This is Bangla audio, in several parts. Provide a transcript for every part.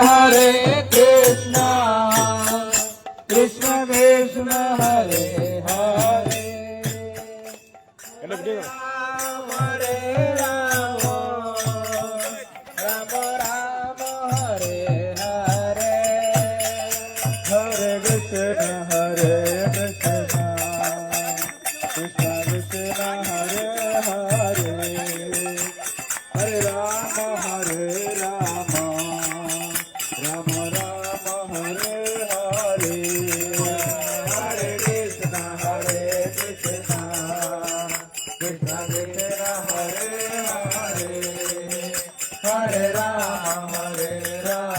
হরে কৃষ্ণ কৃষ্ণ কৃষ্ণ হরে হরে রাম হরে রাম রাম রাম হরে হরে হরে কৃষ্ণ হরে কৃষ্ণ কৃষ্ণ কৃষ্ণ হরে হরে হরে রাম রাম রাম হরে হরে হরে কৃষ্ণ কৃষ্ণ কৃষ্ণ কৃষ্ণ হরে হরে হরে রাম রাম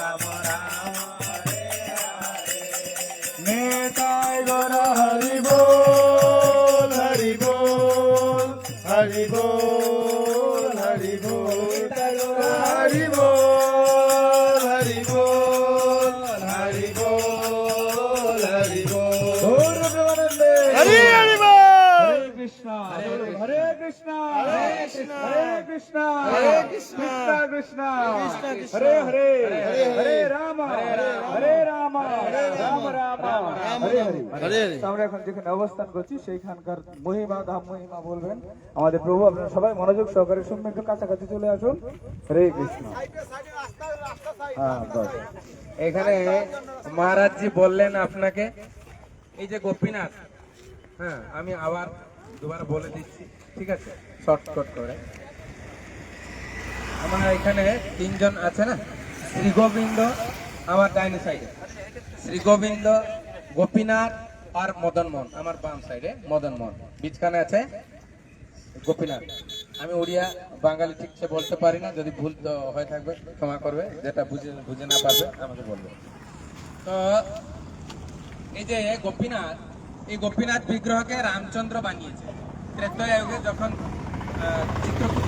রাম হরে হরে নেতায় গর হরি বল হরি বল হরি বল হরি বল হরি বল হরি বল হরি বল হরি বল হরি হরি বল হরে কৃষ্ণ হরে কৃষ্ণ হরে কৃষ্ণ হরে কৃষ্ণ হরে কৃষ্ণ কৃষ্ণ কৃষ্ণ হরে হরে হরে রাম রাম রাম হরে হরে। আমরা এখন যেখানে অবস্থান করছি সেইখানকার মহিমা ধাম মহিমা বলবেন আমাদের প্রভু। আপনারা সবাই মনোযোগ সহকারে শুনবেন, একটু কাছাকাছি চলে আসুন। হরে কৃষ্ণ। এখানে মহারাজজি বললেন আপনাকে এই যে গোপীনাথ, হ্যাঁ আমি আবার দুবার বলে দিচ্ছি, ঠিক আছে, শর্টকাট করে। আমার এখানে তিনজন আছে না, শ্রী গোবিন্দ আমার ডাইনি সাইডে, শ্রী গোবিন্দ, গোপীনাথ আর মদন মোহন আমার বাম সাইডে, মদন মোহন বিচখানে আছে গোপীনাথ। আমি উড়িয়া বাঙালি ঠিকছে বলতে পারি না, যদি ভুল হয়ে থাকবে ক্ষমা করবে, যেটা বুঝে না পারবে আমাকে বলবে। তো এই যে গোপীনাথ, এই গোপীনাথ বিগ্রহকে রামচন্দ্র বানিয়েছে ত্রেতয়া যুগে, যখন চিত্রকূট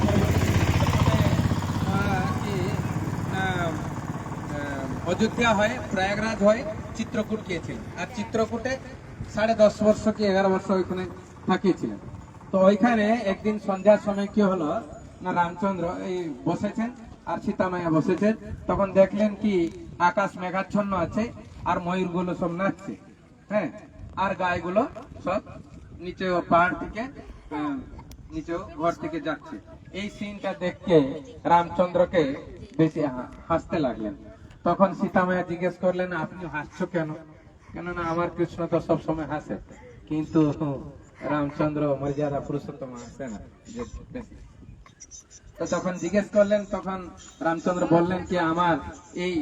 অযোধ্যা হয়, প্রয়াগরাজ হয়, চিত্রকূট গিয়েছিলেন। আর চিত্রকূটে 10.5 বর্ষ কি 11 বর্ষ ওইখানে থাকিয়েছিলেন। তো ওইখানে একদিন সন্ধ্যার সময় কি হলো না, রামচন্দ্র এই বসেছেন আর সীতামায়া বসেছেন। তখন দেখলেন কি আকাশ মেঘাচ্ছন্ন আছে আর ময়ূরগুলো সব নাচছে, হ্যাঁ, আর গায়েগুলো সব নিচে পাহাড় থেকে নিচে ঘর থেকে যাচ্ছে। এই সিনটা দেখে রামচন্দ্রকে বেশি হাসতে লাগলেন। তখন সীতামায়া জিজ্ঞেস করলেন, আপনি হাসছো কেন? কেননা আমার কৃষ্ণ তো সব সময় হাসে, কিন্তু রামচন্দ্র মর্যাদা পুরুষোত্তম হাসে না বেশি। তো তখন জিজ্ঞেস করলেন, তখন রামচন্দ্র বললেন কি আমার এই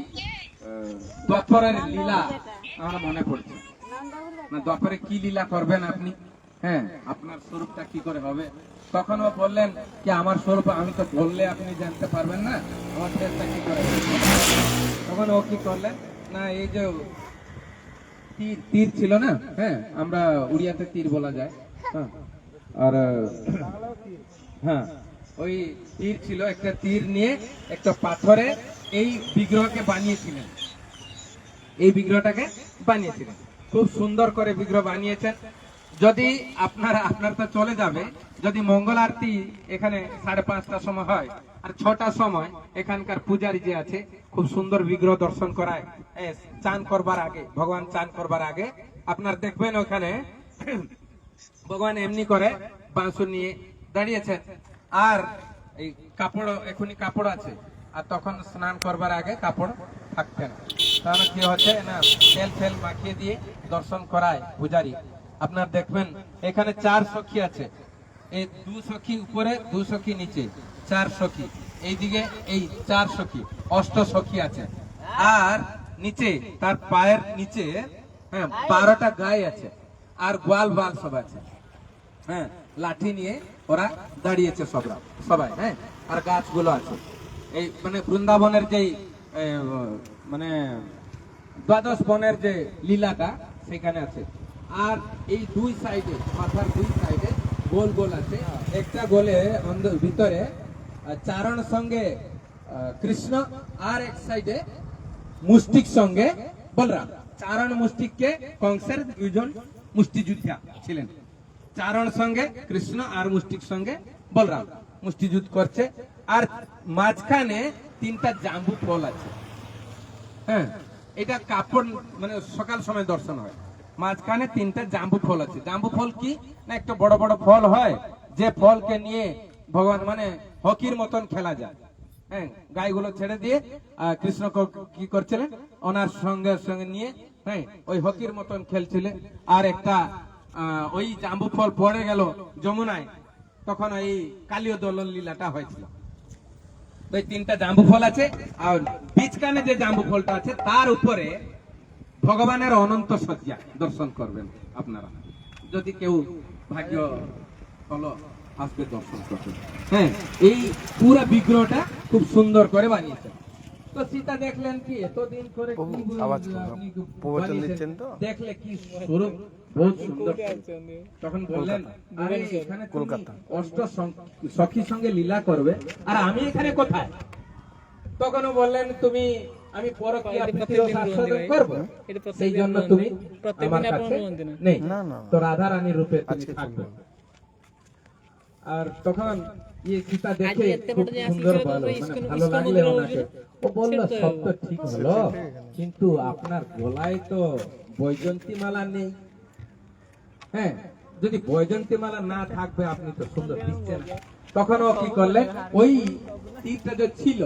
দ্বাপরের লীলা আমার মনে পড়ছে না। দ্বাপরে কি লীলা করবেন আপনি, হ্যাঁ, আপনার স্বরূপটা কি করে হবে? তখন ও বললেন কি আমার স্বরূপ আমি তো বললে আপনি জানতে পারবেন না, আমার চেষ্টা কি করে। তখন ও কি করলেন না, এই যে তীর ছিল না, হ্যাঁ, আমরা উড়িয়াতে তীর বলা যায়, হ্যাঁ, আর হ্যাঁ ওই তীর ছিল, একটা তীর নিয়ে একটা পাথরে এই বিগ্রহকে বানিয়েছিলেন, এই বিগ্রহটাকে বানিয়েছিলেন। খুব সুন্দর করে বিগ্রহ বানিয়েছেন। যদি আপনার তো চলে যাবে, যদি মঙ্গল আরতি এখানে 5:30টার সময় হয় আর 6টার সময় এখানকার পূজারী যে আছে খুব সুন্দর বিগ্রহ দর্শন করায় চান করবার আগে, ভগবান চান করবার আগে আপনার দেখবেন ওখানে ভগবান এমনি করে বাঁশু নিয়ে দাঁড়িয়েছেন, আর এই কাপড়, এখনই কাপড় আছে, আর তখন স্নান করবার আগে কাপড় থাকতেন। তাহলে কি হচ্ছে না, তেল ফেল মাখিয়ে দিয়ে দর্শন করায় পূজারী। আপনার দেখবেন এখানে 4 সখী আছে, এই 2 সখী উপরে, 2 সখী নিচে, 4 সখী এইদিকে, এই 4 সখী 8 সখী আছে। আর নিচে তার পায়ের নিচে, হ্যাঁ, 12টা গায়ে আছে, আর গোয়াল বাল সব আছে, হ্যাঁ, লাঠি নিয়ে ওরা দাঁড়িয়েছে সবাই, হ্যাঁ, আর গাছগুলো আছে। এই মানে বৃন্দাবনের যে মানে 12 বনের যে লীলাটা সেখানে আছে। আর এই 2 সাইডে, মাথার 2 সাইডে গোল গোল আছে, একটা গোলে ভিতরে চারণ সঙ্গে কৃষ্ণ, আর এক সাইডে মুষ্টিক সঙ্গে বলরাম। চারণ মুষ্টিককে কংসের 2 জন মুষ্টিযোদ্ধা ছিলেন। চারণ সঙ্গে কৃষ্ণ আর মুষ্টিক সঙ্গে বলরাম মুষ্টিযুদ্ধ করছে। আর মাঝখানে তিনটা জাম্বু ফল আছে। হ্যাঁ, এটা কাপড় মানে সকাল সময় দর্শন হয়। মাঝখানে তিনটা জাম্বু ফল আছে। জাম্বু ফল কি না, একটা বড় বড় ফল হয়, যে ফলকে নিয়ে ভগবান মানে হকির মতন খেলা যায়। হ্যাঁ, গাইগুলো ছেড়ে দিয়ে কৃষ্ণ কি করছিলেন, ওনার সঙ্গে সঙ্গে নিয়ে হ্যাঁ ওই হকির মতন খেলছিলেন। আর একটা ওই জাম্বু ফল পড়ে গেল যমুনায়, তখন ওই কালীয় দোলন লীলাটা হয়েছিল। তো এই তিনটা জাম্বু ফল আছে, আর বীজখানে যে জাম্বু ফলটা আছে তার উপরে ভগবানের অনন্ত সজ্জা দর্শন করবেন আপনারা, যদি কেউ ভাগ্য হলো আসবে দর্শন করতে। হ্যাঁ, এই পুরো বিগ্রহটা খুব সুন্দর করে বানিয়েছে। তো সীতা দেখলেন কি এতদিন করে কি আপনি বানিয়েছেন, দেখলে কি স্বরূপ বহুত সুন্দর। তখন বললেন, আরে এখানে কলকাতা অষ্ট সখীর সঙ্গে লীলা করবে, আর আমি এখানে কোথায়? তখনও বললেন, তুমি আমি পরকীয়া প্রীতিরস আস্বাদন করব, সেই জন্য তুমি আমার কাছে নেই, তো রাধা রানীর রূপে তুমি থাকবে। আর তখন সীতা দেখে খুব সুন্দর বলো, মানে ভালো লাগলে ওনাকে, ও বলল সব তো ঠিক হলো, কিন্তু আপনার গলায় তো বৈজন্তী মালা নেই। হ্যাঁ, যদি বৈজন্তী মালা না থাকবে আপনি তো সুন্দর দিচ্ছেন। তখন ও কি করলেন, ওই তীরটা যে ছিল